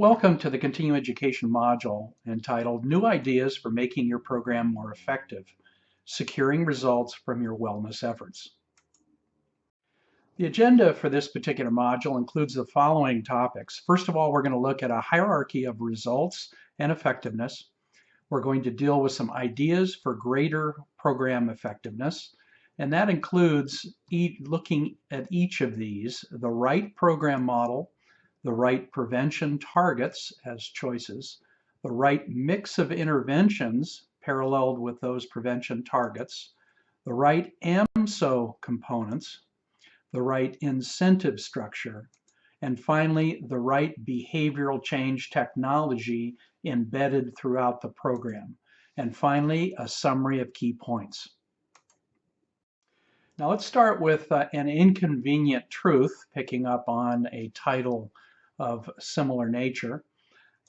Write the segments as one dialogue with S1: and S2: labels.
S1: Welcome to the Continuing Education module entitled New Ideas for Making Your Program More Effective, Securing Results from Your Wellness Efforts. The agenda for this particular module includes the following topics. First of all, we're going to look at a hierarchy of results and effectiveness. We're going to deal with some ideas for greater program effectiveness, and that includes looking at each of these, the right program model, the right prevention targets as choices, the right mix of interventions paralleled with those prevention targets, the right AMSO components, the right incentive structure, and finally, the right behavioral change technology embedded throughout the program. And finally, a summary of key points. Now let's start with an inconvenient truth, picking up on a title of similar nature.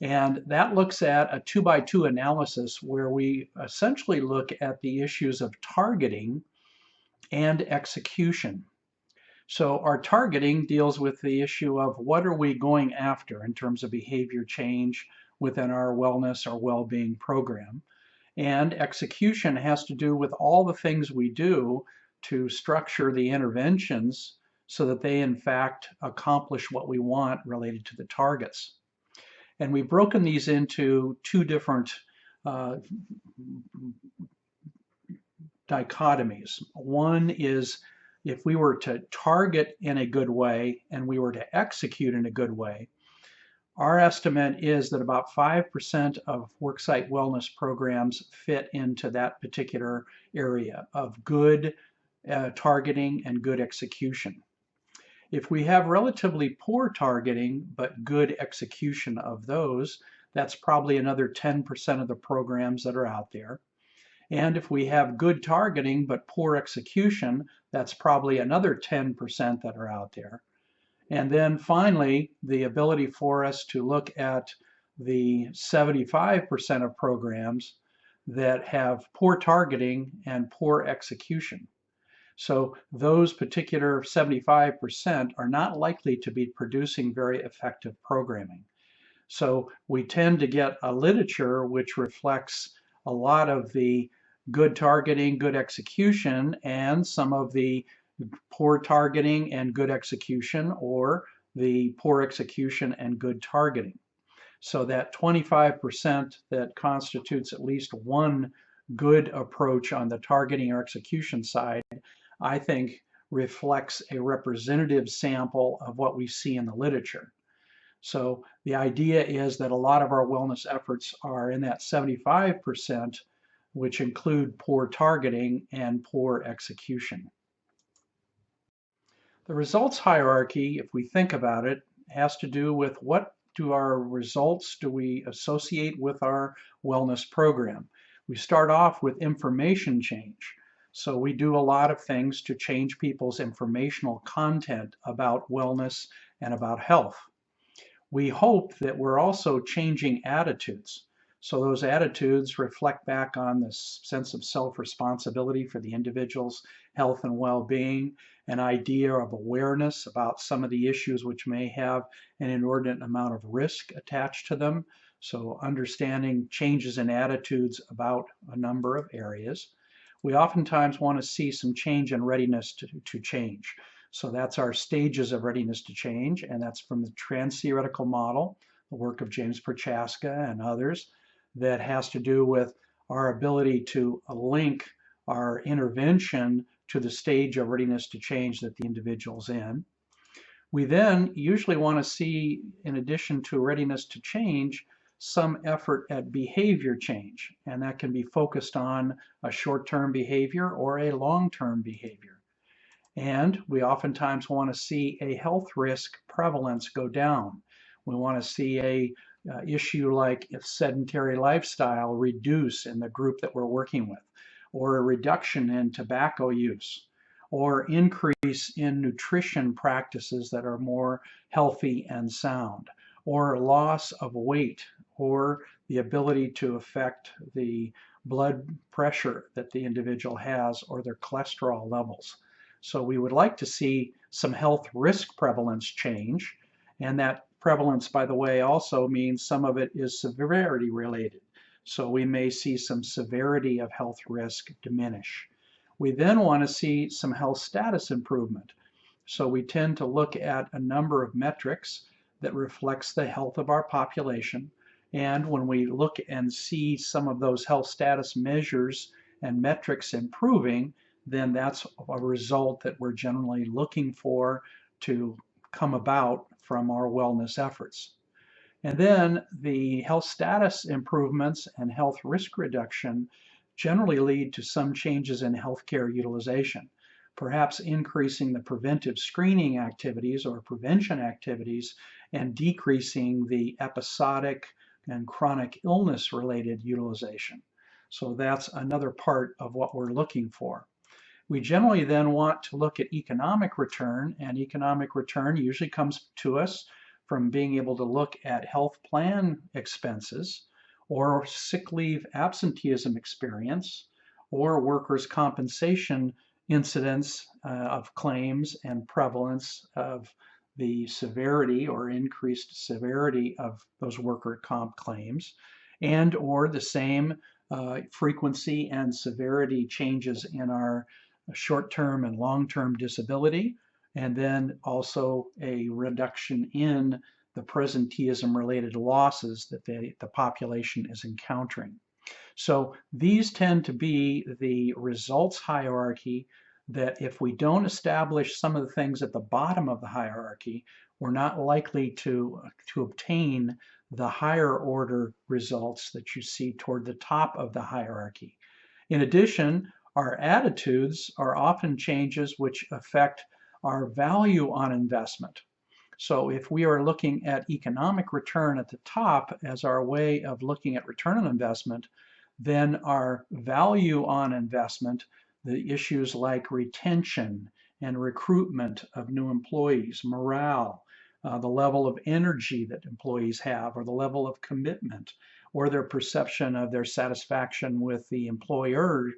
S1: And that looks at a 2x2 analysis where we essentially look at the issues of targeting and execution. So our targeting deals with the issue of what are we going after in terms of behavior change within our wellness or well-being program. And execution has to do with all the things we do to structure the interventions so that they in fact accomplish what we want related to the targets. And we've broken these into two different dichotomies. One is if we were to target in a good way and we were to execute in a good way, our estimate is that about 5% of worksite wellness programs fit into that particular area of good targeting and good execution. If we have relatively poor targeting but good execution of those, that's probably another 10% of the programs that are out there. And if we have good targeting but poor execution, that's probably another 10% that are out there. And then finally, the ability for us to look at the 75% of programs that have poor targeting and poor execution. So those particular 75% are not likely to be producing very effective programming. So we tend to get a literature which reflects a lot of the good targeting, good execution, and some of the poor targeting and good execution, or the poor execution and good targeting. So that 25% that constitutes at least one good approach on the targeting or execution side, I think reflects a representative sample of what we see in the literature. So the idea is that a lot of our wellness efforts are in that 75%, which include poor targeting and poor execution. The results hierarchy, if we think about it, has to do with what results do we associate with our wellness program. We start off with information change. So we do a lot of things to change people's informational content about wellness and about health. We hope that we're also changing attitudes. So those attitudes reflect back on this sense of self-responsibility for the individual's health and well-being, an idea of awareness about some of the issues which may have an inordinate amount of risk attached to them. So understanding changes in attitudes about a number of areas. We oftentimes want to see some change in readiness to change. So that's our stages of readiness to change, and that's from the trans-theoretical model, the work of James Prochaska and others, that has to do with our ability to link our intervention to the stage of readiness to change that the individual's in. We then usually want to see, in addition to readiness to change, some effort at behavior change, and that can be focused on a short-term behavior or a long-term behavior. And we oftentimes want to see a health risk prevalence go down. We want to see a issue like if sedentary lifestyle reduce in the group that we're working with, or a reduction in tobacco use, or increase in nutrition practices that are more healthy and sound, or loss of weight, or the ability to affect the blood pressure that the individual has or their cholesterol levels. So we would like to see some health risk prevalence change, and that Prevalence, by the way, also means some of it is severity related. So we may see some severity of health risk diminish. We then want to see some health status improvement. So we tend to look at a number of metrics that reflects the health of our population. And when we look and see some of those health status measures and metrics improving, then that's a result that we're generally looking for to come about from our wellness efforts. And then the health status improvements and health risk reduction generally lead to some changes in healthcare utilization, perhaps increasing the preventive screening activities or prevention activities and decreasing the episodic and chronic illness related utilization. So that's another part of what we're looking for. We generally then want to look at economic return, and economic return usually comes to us from being able to look at health plan expenses or sick leave absenteeism experience or workers' compensation incidents of claims and prevalence of the severity or increased severity of those worker comp claims, and or the same frequency and severity changes in our short-term and long-term disability, and then also a reduction in the presenteeism related losses that the population is encountering. So these tend to be the results hierarchy that if we don't establish some of the things at the bottom of the hierarchy, we're not likely to obtain the higher order results that you see toward the top of the hierarchy. In addition, our attitudes are often changes which affect our value on investment. So if we are looking at economic return at the top as our way of looking at return on investment, then our value on investment, the issues like retention and recruitment of new employees, morale, the level of energy that employees have, or the level of commitment, or their perception of their satisfaction with the employer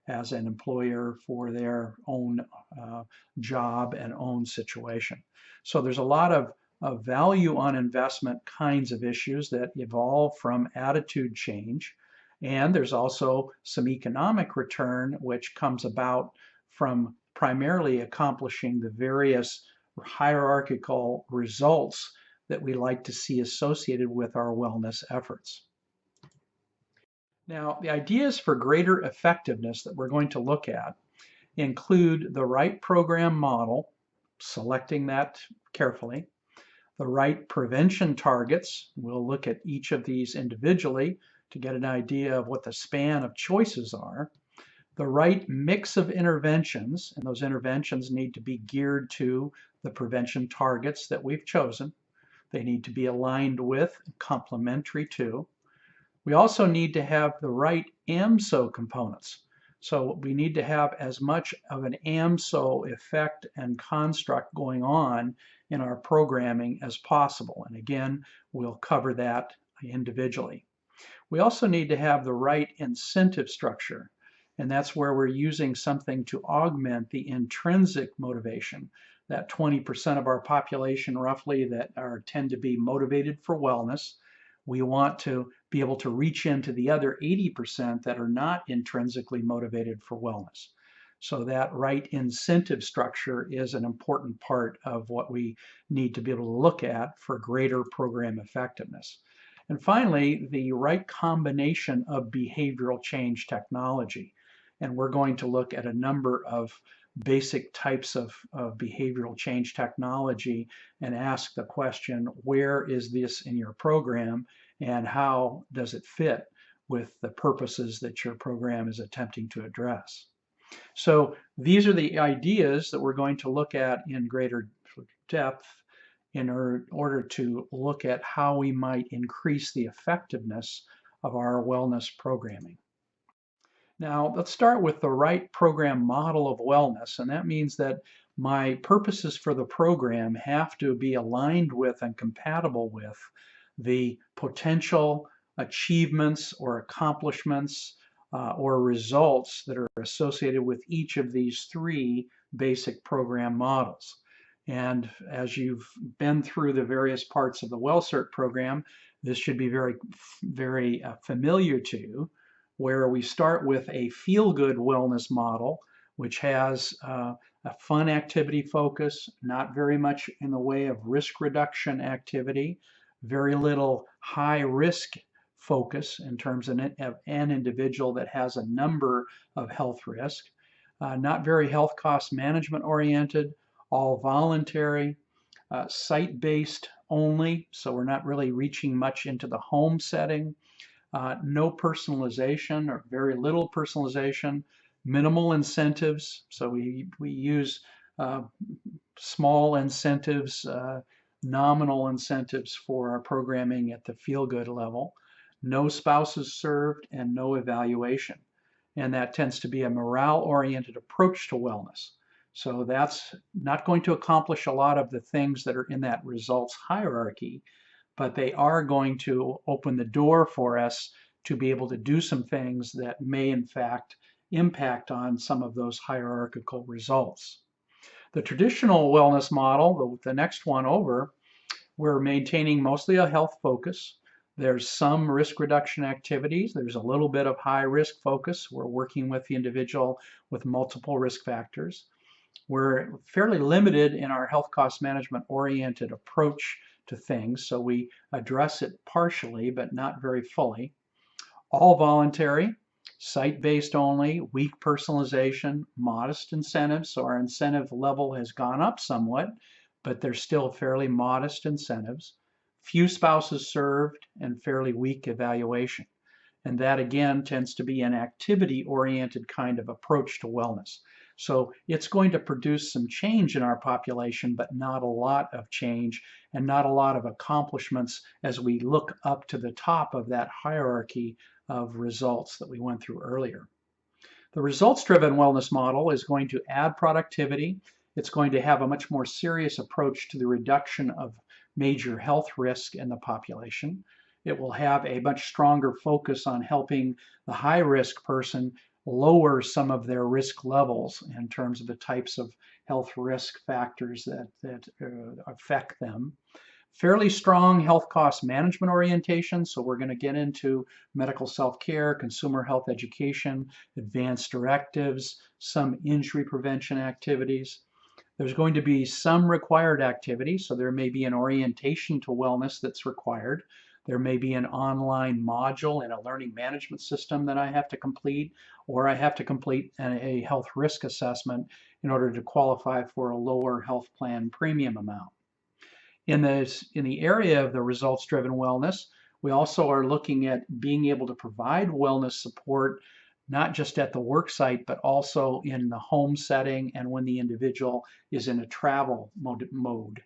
S1: as an employer for their own job and own situation. So there's a lot of value on investment kinds of issues that evolve from attitude change. And there's also some economic return, which comes about from primarily accomplishing the various hierarchical results that we like to see associated with our wellness efforts. Now, the ideas for greater effectiveness that we're going to look at include the right program model, selecting that carefully, the right prevention targets. We'll look at each of these individually to get an idea of what the span of choices are. The right mix of interventions, and those interventions need to be geared to the prevention targets that we've chosen. They need to be aligned with, complementary to. We also need to have the right AMSO components. So we need to have as much of an AMSO effect and construct going on in our programming as possible. And again, we'll cover that individually. We also need to have the right incentive structure. And that's where we're using something to augment the intrinsic motivation. That 20% of our population roughly that tend to be motivated for wellness. We want to be able to reach into the other 80% that are not intrinsically motivated for wellness. So that right incentive structure is an important part of what we need to be able to look at for greater program effectiveness. And finally, the right combination of behavioral change technology. And we're going to look at a number of basic types of behavioral change technology and ask the question, where is this in your program and how does it fit with the purposes that your program is attempting to address? So these are the ideas that we're going to look at in greater depth in order to look at how we might increase the effectiveness of our wellness programming. Now, let's start with the right program model of wellness, and that means that my purposes for the program have to be aligned with and compatible with the potential achievements or accomplishments or results that are associated with each of these three basic program models. And as you've been through the various parts of the WellCert program, this should be very familiar to you, where we start with a feel-good wellness model, which has a fun activity focus, not very much in the way of risk reduction activity, very little high risk focus in terms of an individual that has a number of health risks, not very health cost management oriented, all voluntary, site-based only, so we're not really reaching much into the home setting, no personalization or very little personalization, minimal incentives, so we use uh, small incentives, nominal incentives for our programming at the feel-good level, no spouses served, and no evaluation. And that tends to be a morale-oriented approach to wellness. So that's not going to accomplish a lot of the things that are in that results hierarchy, but they are going to open the door for us to be able to do some things that may in fact impact on some of those hierarchical results. The traditional wellness model, the next one over, we're maintaining mostly a health focus. There's some risk reduction activities. There's a little bit of high risk focus. We're working with the individual with multiple risk factors. We're fairly limited in our health cost management oriented approach to things, so we address it partially, but not very fully. All voluntary, site-based only, weak personalization, modest incentives, so our incentive level has gone up somewhat, but they're still fairly modest incentives. Few spouses served and fairly weak evaluation. And that again tends to be an activity-oriented kind of approach to wellness. So it's going to produce some change in our population, but not a lot of change and not a lot of accomplishments as we look up to the top of that hierarchy of results that we went through earlier. The results-driven wellness model is going to add productivity. It's going to have a much more serious approach to the reduction of major health risk in the population. It will have a much stronger focus on helping the high-risk person lower some of their risk levels in terms of the types of health risk factors that affect them. Fairly strong health cost management orientation, so we're going to get into medical self-care, consumer health education, advanced directives, some injury prevention activities. There's going to be some required activity, so there may be an orientation to wellness that's required. There may be an online module in a learning management system that I have to complete, or I have to complete a health risk assessment in order to qualify for a lower health plan premium amount. In the area of the results-driven wellness, we also are looking at being able to provide wellness support not just at the work site, but also in the home setting and when the individual is in a travel mode.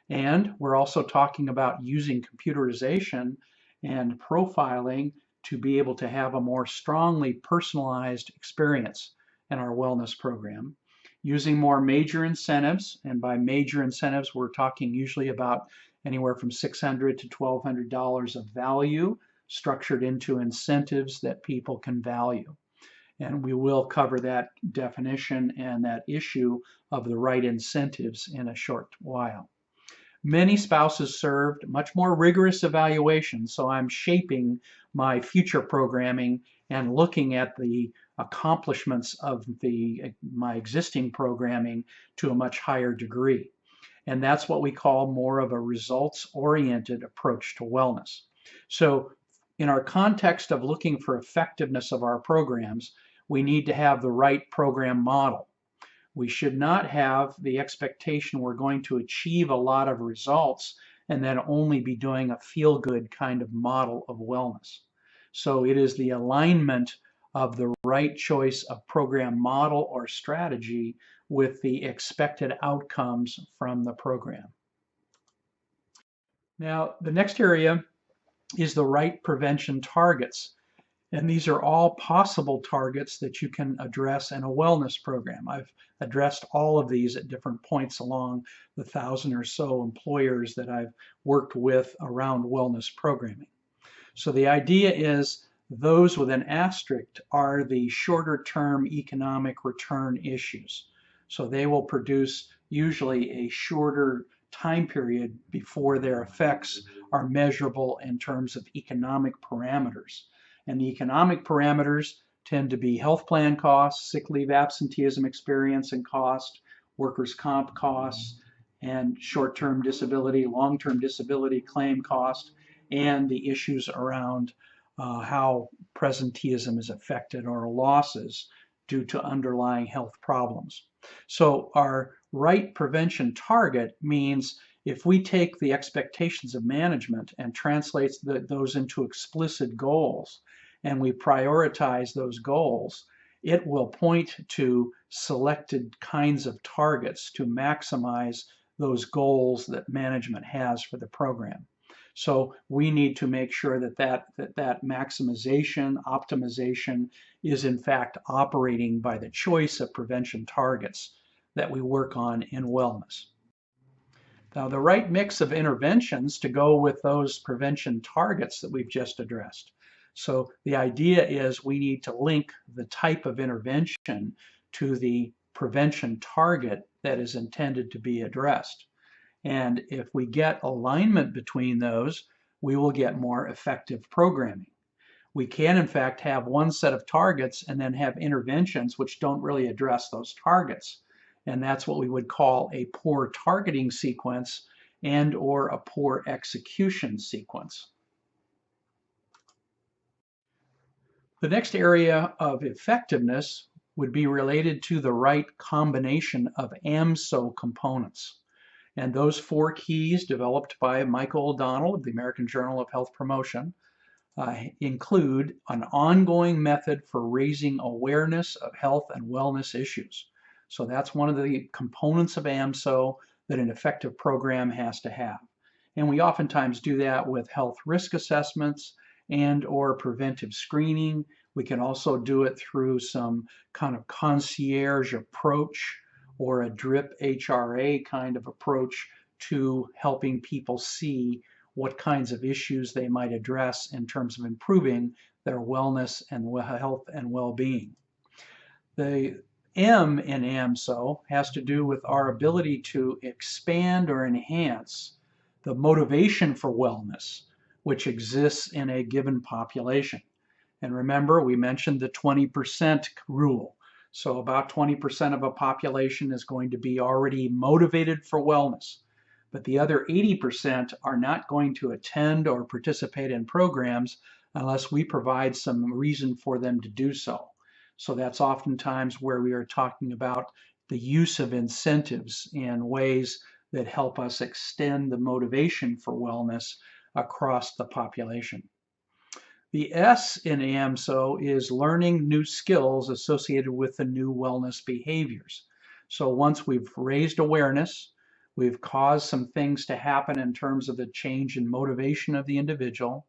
S1: And we're also talking about using computerization and profiling to be able to have a more strongly personalized experience in our wellness program. Using more major incentives, and by major incentives, we're talking usually about anywhere from $600 to $1,200 of value structured into incentives that people can value. And we will cover that definition and that issue of the right incentives in a short while. Many spouses served, much more rigorous evaluation, so I'm shaping my future programming and looking at the accomplishments of my existing programming to a much higher degree. And that's what we call more of a results-oriented approach to wellness. So in our context of looking for effectiveness of our programs, we need to have the right program model. We should not have the expectation we're going to achieve a lot of results and then only be doing a feel-good kind of model of wellness. So it is the alignment of the right choice of program model or strategy with the expected outcomes from the program. Now, the next area is the right prevention targets. And these are all possible targets that you can address in a wellness program. I've addressed all of these at different points along the 1,000 or so employers that I've worked with around wellness programming. So the idea is those with an asterisk are the shorter term economic return issues. So they will produce usually a shorter time period before their effects are measurable in terms of economic parameters. And the economic parameters tend to be health plan costs, sick leave absenteeism experience and cost, workers' comp costs, and short-term disability, long-term disability claim cost, and the issues around how presenteeism is affected or losses due to underlying health problems. So our right prevention target means if we take the expectations of management and translate those into explicit goals, and we prioritize those goals, it will point to selected kinds of targets to maximize those goals that management has for the program. So we need to make sure that maximization, optimization is in fact operating by the choice of prevention targets that we work on in wellness. Now, the right mix of interventions to go with those prevention targets that we've just addressed. So the idea is we need to link the type of intervention to the prevention target that is intended to be addressed. And if we get alignment between those, we will get more effective programming. We can, in fact, have one set of targets and then have interventions which don't really address those targets. And that's what we would call a poor targeting sequence and or a poor execution sequence. The next area of effectiveness would be related to the right combination of AMSO components. And those 4 keys developed by Michael O'Donnell of the American Journal of Health Promotion include an ongoing method for raising awareness of health and wellness issues. So that's one of the components of AMSO that an effective program has to have. And we oftentimes do that with health risk assessments and or preventive screening. We can also do it through some kind of concierge approach or a DRIP HRA kind of approach to helping people see what kinds of issues they might address in terms of improving their wellness and health and well-being. The M in AMSO has to do with our ability to expand or enhance the motivation for wellness which exists in a given population. And remember, we mentioned the 20% rule. So about 20% of a population is going to be already motivated for wellness. But the other 80% are not going to attend or participate in programs unless we provide some reason for them to do so. So that's oftentimes where we are talking about the use of incentives in ways that help us extend the motivation for wellness across the population. The S in AMSO is learning new skills associated with the new wellness behaviors. So once we've raised awareness, we've caused some things to happen in terms of the change in motivation of the individual.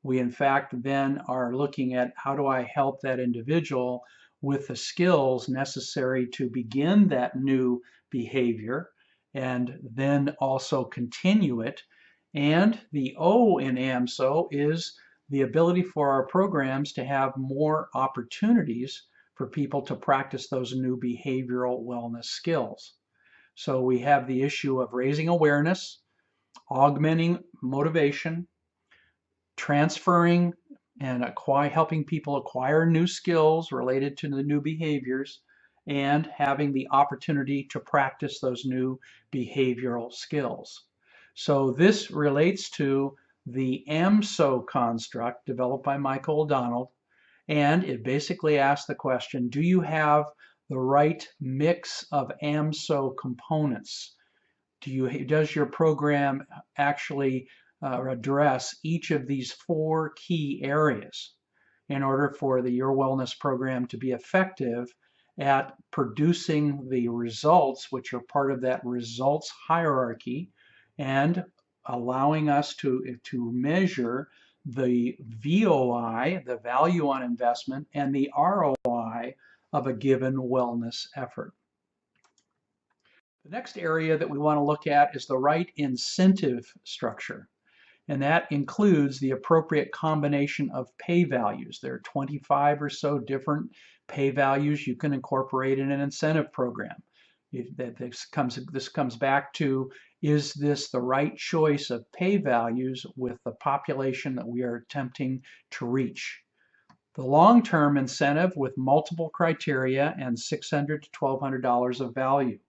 S1: We, in fact, then are looking at how do I help that individual with the skills necessary to begin that new behavior and then also continue it. And the O in AMSO is the ability for our programs to have more opportunities for people to practice those new behavioral wellness skills. So we have the issue of raising awareness, augmenting motivation, transferring and helping people acquire new skills related to the new behaviors, and having the opportunity to practice those new behavioral skills. So this relates to the AMSO construct developed by Michael O'Donnell, and it basically asks the question, do you have the right mix of AMSO components? Does your program actually address each of these 4 key areas in order for Your Wellness program to be effective at producing the results which are part of that results hierarchy and allowing us to measure the VOI, the value on investment, and the ROI of a given wellness effort. The next area that we want to look at is the right incentive structure. And that includes the appropriate combination of pay values. There are 25 or so different pay values you can incorporate in an incentive program. This comes back to, is this the right choice of pay values with the population that we are attempting to reach? The long-term incentive with multiple criteria and $600 to $1,200 of value.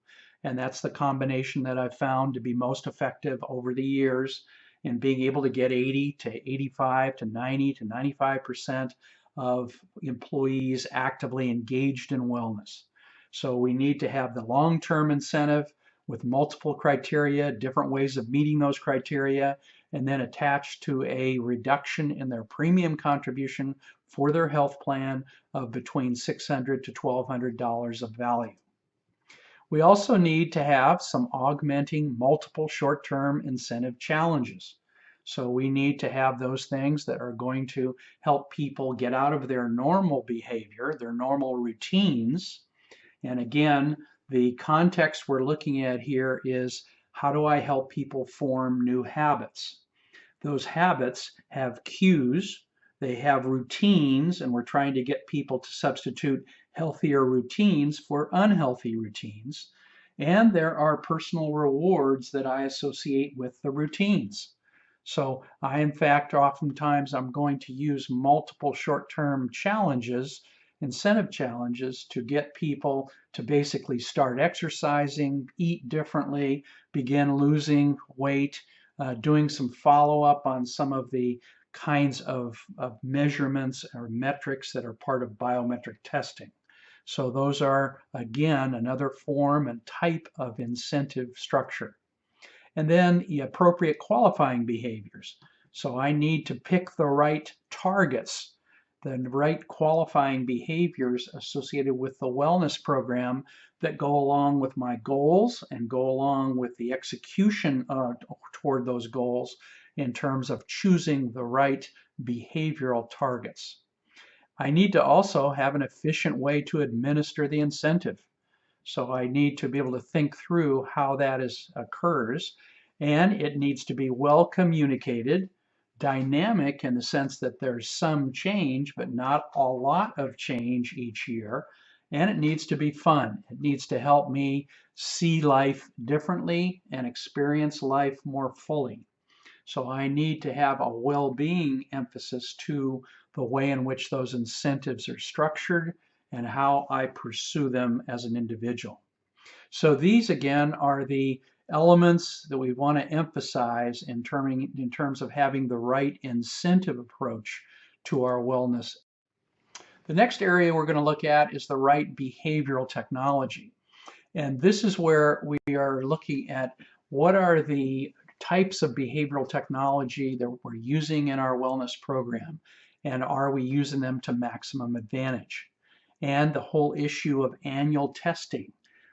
S1: And that's the combination that I've found to be most effective over the years in being able to get 80 to 85 to 90 to 95% of employees actively engaged in wellness. So we need to have the long-term incentive with multiple criteria, different ways of meeting those criteria, and then attached to a reduction in their premium contribution for their health plan of between $600 to $1,200 of value. We also need to have some augmenting multiple short-term incentive challenges. So we need to have those things that are going to help people get out of their normal behavior, their normal routines. And again, the context we're looking at here is, how do I help people form new habits? Those habits have cues, they have routines, and we're trying to get people to substitute healthier routines for unhealthy routines. And there are personal rewards that I associate with the routines. So in fact, oftentimes I'm going to use multiple short-term challenges, incentive challenges, to get people to basically start exercising, eat differently, begin losing weight, doing some follow-up on some of the kinds of measurements or metrics that are part of biometric testing. So those are, again, another form and type of incentive structure. And then the appropriate qualifying behaviors. So I need to pick the right targets, the right qualifying behaviors associated with the wellness program that go along with my goals and go along with the execution toward those goals in terms of choosing the right behavioral targets. I need to also have an efficient way to administer the incentive. So I need to be able to think through how that occurs, and it needs to be well communicated, dynamic in the sense that there's some change, but not a lot of change each year, and it needs to be fun. It needs to help me see life differently and experience life more fully. So I need to have a well-being emphasis to the way in which those incentives are structured and how I pursue them as an individual. So these, again, are the elements that we want to emphasize in terms of having the right incentive approach to our wellness. The next area we're going to look at is the right behavioral technology. And this is where we are looking at what are the types of behavioral technology that we're using in our wellness program, and are we using them to maximum advantage? And the whole issue of annual testing,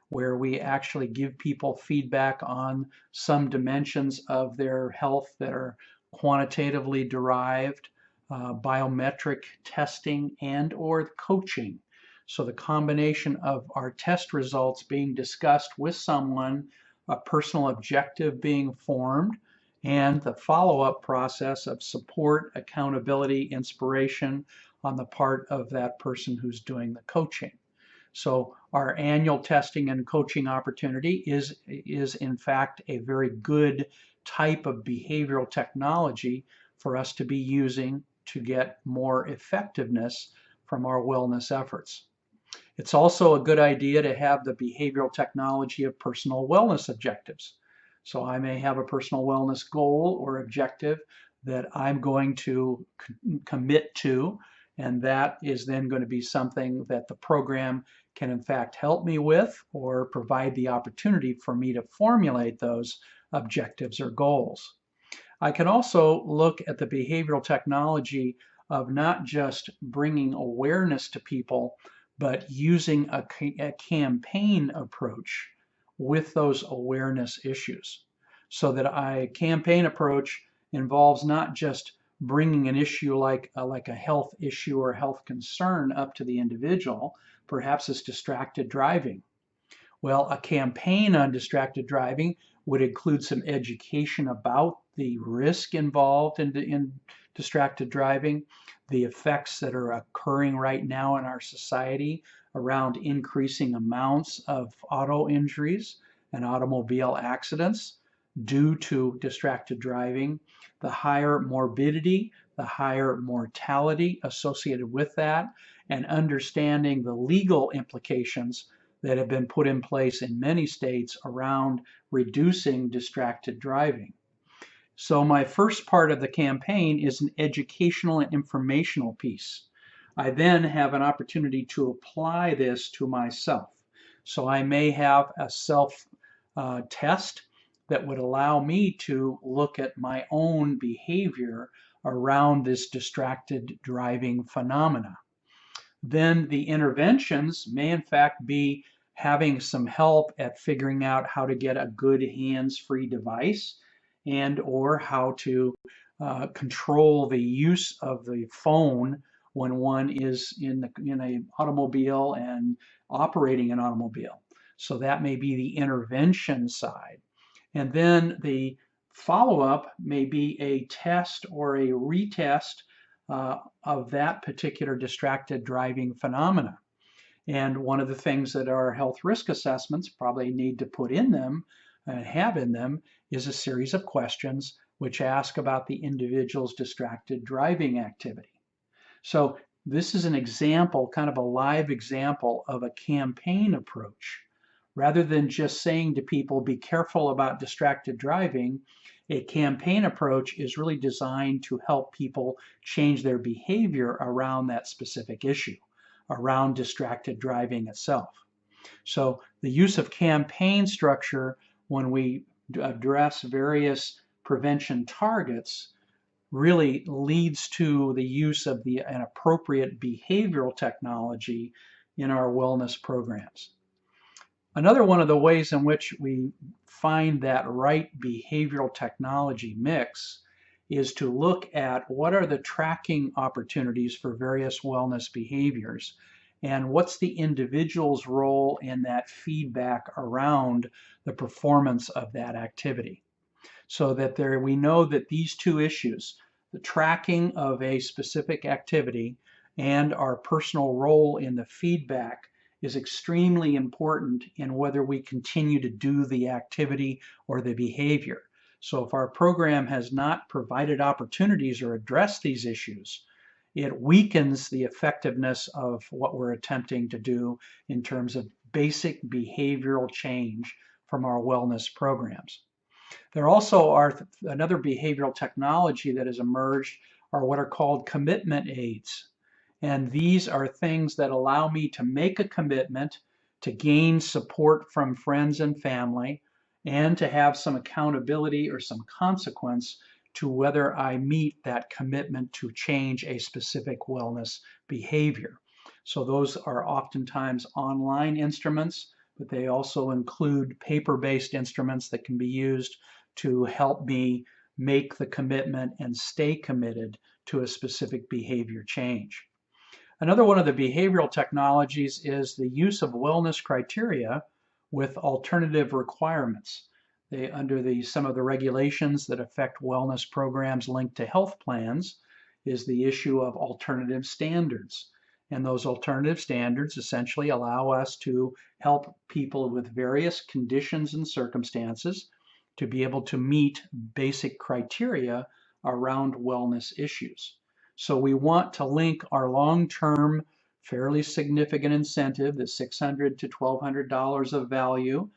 S1: where we actually give people feedback on some dimensions of their health that are quantitatively derived, biometric testing, and or coaching. So the combination of our test results being discussed with someone, a personal objective being formed, and the follow-up process of support, accountability, inspiration on the part of that person who's doing the coaching. So our annual testing and coaching opportunity is in fact a very good type of behavioral technology for us to be using to get more effectiveness from our wellness efforts. It's also a good idea to have the behavioral technology of personal wellness objectives. So I may have a personal wellness goal or objective that I'm going to commit to, and that is then going to be something that the program can in fact help me with or provide the opportunity for me to formulate those objectives or goals. I can also look at the behavioral technology of not just bringing awareness to people, but using a campaign approach with those awareness issues. So that a campaign approach involves not just bringing an issue like a health issue or health concern up to the individual. Perhaps it's distracted driving. Well, a campaign on distracted driving would include some education about the risk involved in distracted driving, the effects that are occurring right now in our society around increasing amounts of auto injuries and automobile accidents due to distracted driving, the higher morbidity, the higher mortality associated with that, and understanding the legal implications that have been put in place in many states around reducing distracted driving. So my first part of the campaign is an educational and informational piece. I then have an opportunity to apply this to myself. So I may have a self test that would allow me to look at my own behavior around this distracted driving phenomena. Then the interventions may in fact be having some help at figuring out how to get a good hands-free device and or how to control the use of the phone when one is in an automobile and operating an automobile. So that may be the intervention side. And then the follow-up may be a test or a retest of that particular distracted driving phenomena. And one of the things that our health risk assessments probably need to put in them and have in them is a series of questions which ask about the individual's distracted driving activity. So this is an example, kind of a live example of a campaign approach. Rather than just saying to people, be careful about distracted driving, a campaign approach is really designed to help people change their behavior around that specific issue, around distracted driving itself. So the use of campaign structure when we address various prevention targets really leads to the use of an appropriate behavioral technology in our wellness programs. Another one of the ways in which we find that right behavioral technology mix is to look at what are the tracking opportunities for various wellness behaviors and what's the individual's role in that feedback around the performance of that activity. So that we know that these two issues, the tracking of a specific activity and our personal role in the feedback, is extremely important in whether we continue to do the activity or the behavior. So if our program has not provided opportunities or addressed these issues, it weakens the effectiveness of what we're attempting to do in terms of basic behavioral change from our wellness programs. There also are another behavioral technology that has emerged are what are called commitment aids. And these are things that allow me to make a commitment, to gain support from friends and family, and to have some accountability or some consequence to whether I meet that commitment to change a specific wellness behavior. So those are oftentimes online instruments, but they also include paper-based instruments that can be used to help me make the commitment and stay committed to a specific behavior change. Another one of the behavioral technologies is the use of wellness criteria with alternative requirements. Under some of the regulations that affect wellness programs linked to health plans is the issue of alternative standards. And those alternative standards essentially allow us to help people with various conditions and circumstances to be able to meet basic criteria around wellness issues. So we want to link our long-term, fairly significant incentive, the $600 to $1,200 of value,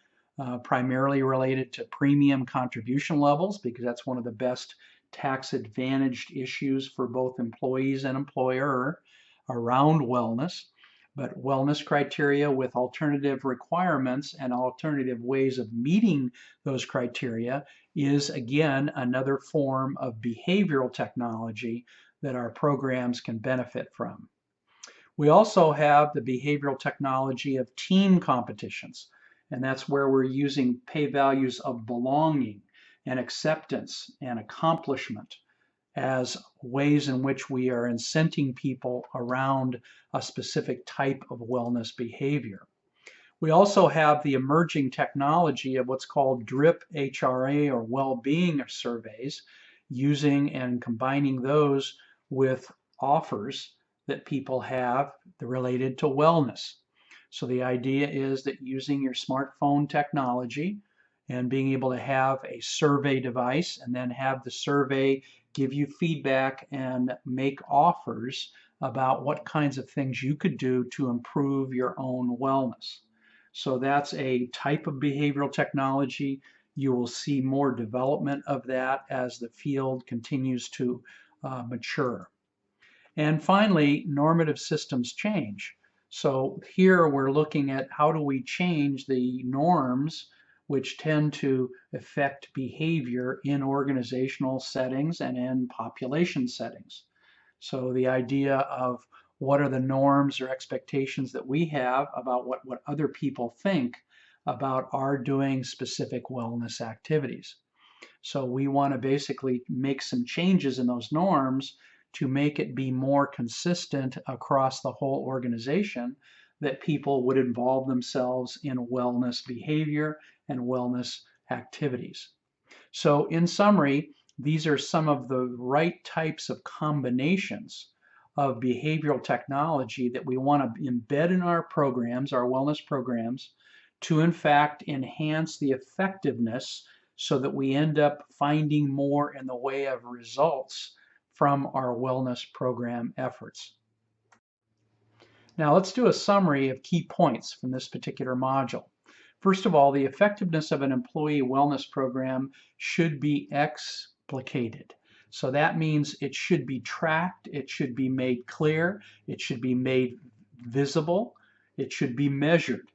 S1: primarily related to premium contribution levels, because that's one of the best tax-advantaged issues for both employees and employer around wellness. But wellness criteria with alternative requirements and alternative ways of meeting those criteria is, again, another form of behavioral technology that our programs can benefit from. We also have the behavioral technology of team competitions, and that's where we're using pay values of belonging and acceptance and accomplishment as ways in which we are incenting people around a specific type of wellness behavior. We also have the emerging technology of what's called DRIP HRA or well-being surveys, using and combining those with offers that people have related to wellness. So the idea is that using your smartphone technology and being able to have a survey device and then have the survey give you feedback and make offers about what kinds of things you could do to improve your own wellness. So that's a type of behavioral technology. You will see more development of that as the field continues to mature. And finally, normative systems change. So here we're looking at how do we change the norms which tend to affect behavior in organizational settings and in population settings. So the idea of what are the norms or expectations that we have about what other people think about our doing specific wellness activities. So we want to basically make some changes in those norms to make it be more consistent across the whole organization, that people would involve themselves in wellness behavior and wellness activities. So in summary, these are some of the right types of combinations of behavioral technology that we want to embed in our programs, our wellness programs, to in fact enhance the effectiveness so that we end up finding more in the way of results from our wellness program efforts. Now let's do a summary of key points from this particular module. First of all, the effectiveness of an employee wellness program should be explicated. So that means it should be tracked, it should be made clear, it should be made visible, it should be measured.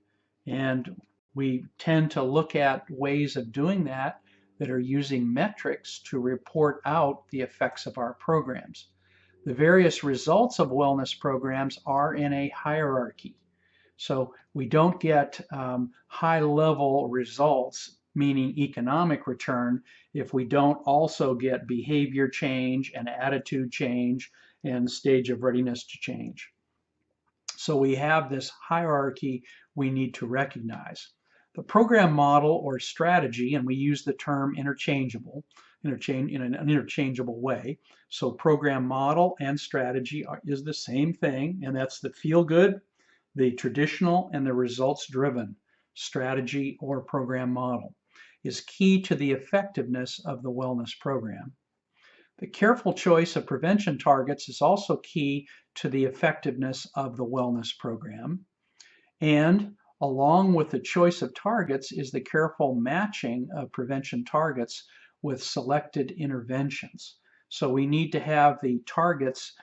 S1: And we tend to look at ways of doing that are using metrics to report out the effects of our programs. The various results of wellness programs are in a hierarchy. So we don't get high-level results, meaning economic return, if we don't also get behavior change and attitude change and stage of readiness to change. So we have this hierarchy we need to recognize. The program model or strategy, and we use the term interchangeable, in an interchangeable way. So program model and strategy is the same thing, and that's the feel-good, the traditional, and the results-driven strategy or program model is key to the effectiveness of the wellness program. The careful choice of prevention targets is also key to the effectiveness of the wellness program. And along with the choice of targets is the careful matching of prevention targets with selected interventions. So we need to have the targets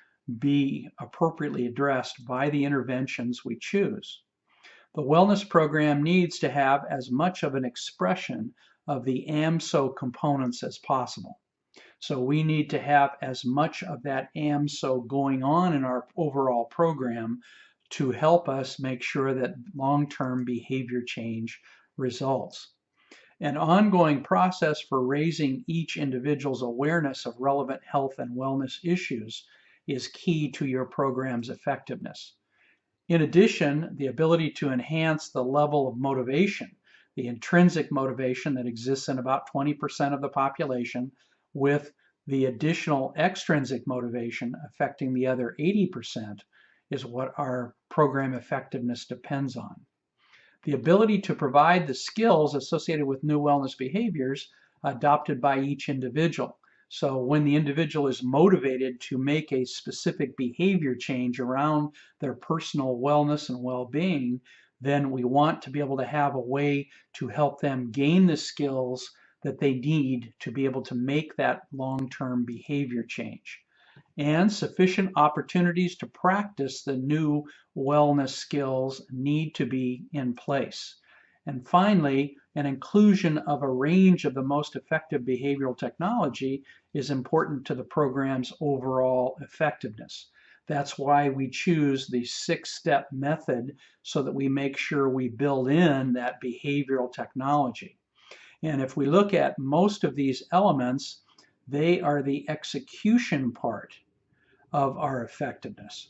S1: be appropriately addressed by the interventions we choose. The wellness program needs to have as much of an expression of the AMSO components as possible. So we need to have as much of that AMSO going on in our overall program to help us make sure that long-term behavior change results. An ongoing process for raising each individual's awareness of relevant health and wellness issues is key to your program's effectiveness. In addition, the ability to enhance the level of motivation, the intrinsic motivation that exists in about 20% of the population, with the additional extrinsic motivation affecting the other 80%, is what our program effectiveness depends on. The ability to provide the skills associated with new wellness behaviors adopted by each individual. So when the individual is motivated to make a specific behavior change around their personal wellness and well-being, then we want to be able to have a way to help them gain the skills that they need to be able to make that long-term behavior change. And sufficient opportunities to practice the new wellness skills need to be in place. And finally, an inclusion of a range of the most effective behavioral technology is important to the program's overall effectiveness. That's why we choose the 6-step method, so that we make sure we build in that behavioral technology. And if we look at most of these elements, they are the execution part of our effectiveness.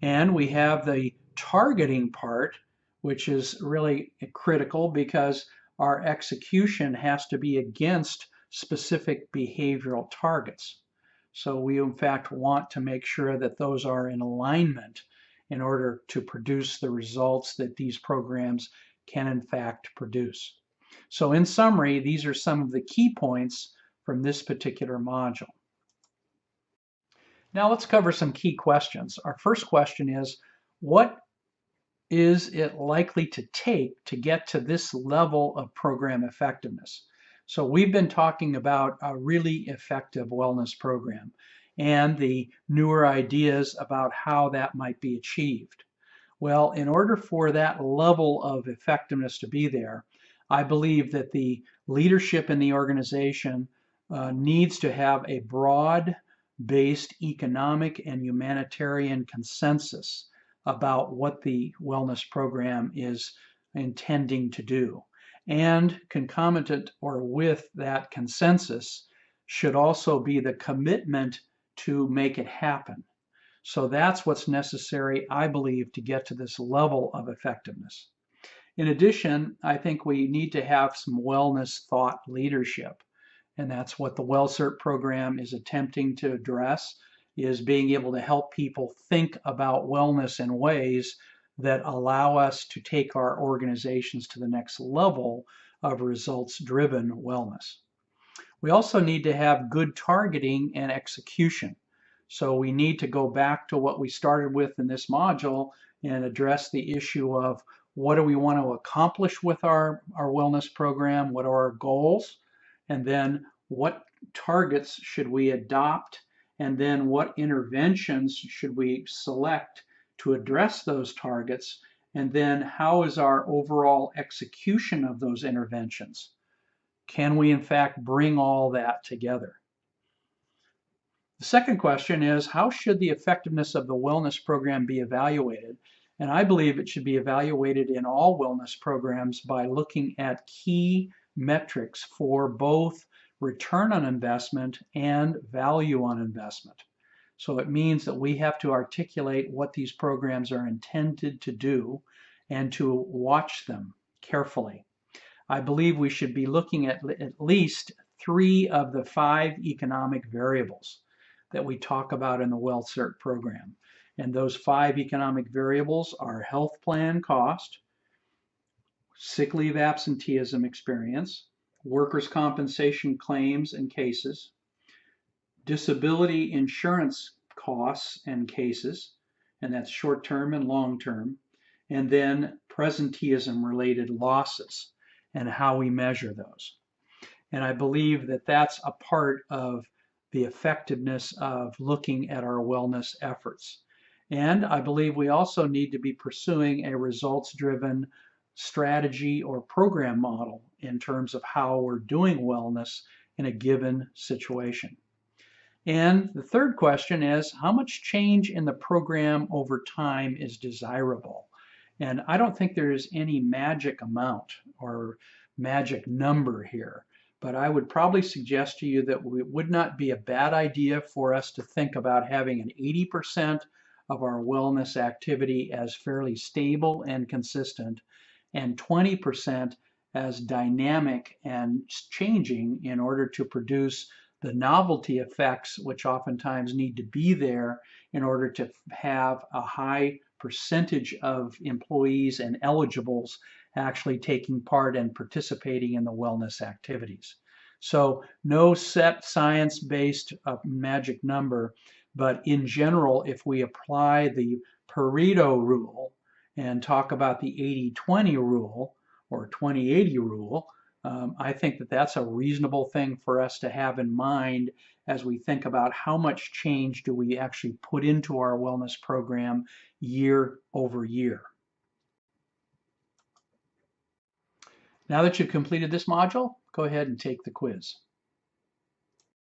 S1: And we have the targeting part, which is really critical because our execution has to be against specific behavioral targets. So we in fact want to make sure that those are in alignment in order to produce the results that these programs can in fact produce. So in summary, these are some of the key points from this particular module. Now let's cover some key questions. Our first question is, what is it likely to take to get to this level of program effectiveness? So we've been talking about a really effective wellness program and the newer ideas about how that might be achieved. Well, in order for that level of effectiveness to be there, I believe that the leadership in the organization needs to have a broad-based economic and humanitarian consensus about what the wellness program is intending to do. And concomitant or with that consensus should also be the commitment to make it happen. So that's what's necessary, I believe, to get to this level of effectiveness. In addition, I think we need to have some wellness thought leadership. And that's what the WellCert program is attempting to address, is being able to help people think about wellness in ways that allow us to take our organizations to the next level of results-driven wellness. We also need to have good targeting and execution. So we need to go back to what we started with in this module and address the issue of what do we want to accomplish with our wellness program, what are our goals, and then what targets should we adopt, and then what interventions should we select to address those targets, and then how is our overall execution of those interventions? Can we in fact bring all that together? The second question is, how should the effectiveness of the wellness program be evaluated? And I believe it should be evaluated in all wellness programs by looking at key metrics for both return on investment and value on investment. So it means that we have to articulate what these programs are intended to do and to watch them carefully. I believe we should be looking at least 3 of the 5 economic variables that we talk about in the WellCert program. And those 5 economic variables are health plan cost, sick leave absenteeism experience, workers' compensation claims and cases, disability insurance costs and cases, and that's short-term and long-term, and then presenteeism-related losses and how we measure those. And I believe that that's a part of the effectiveness of looking at our wellness efforts. And I believe we also need to be pursuing a results-driven strategy or program model in terms of how we're doing wellness in a given situation. And the third question is, how much change in the program over time is desirable? And I don't think there is any magic amount or magic number here, but I would probably suggest to you that it would not be a bad idea for us to think about having an 80% of our wellness activity as fairly stable and consistent, and 20% as dynamic and changing in order to produce the novelty effects which oftentimes need to be there in order to have a high percentage of employees and eligibles actually taking part and participating in the wellness activities. So no set science-based magic number, but in general, if we apply the Pareto rule and talk about the 80-20 rule or 20-80 rule, I think that that's a reasonable thing for us to have in mind as we think about how much change do we actually put into our wellness program year over year. Now that you've completed this module, go ahead and take the quiz.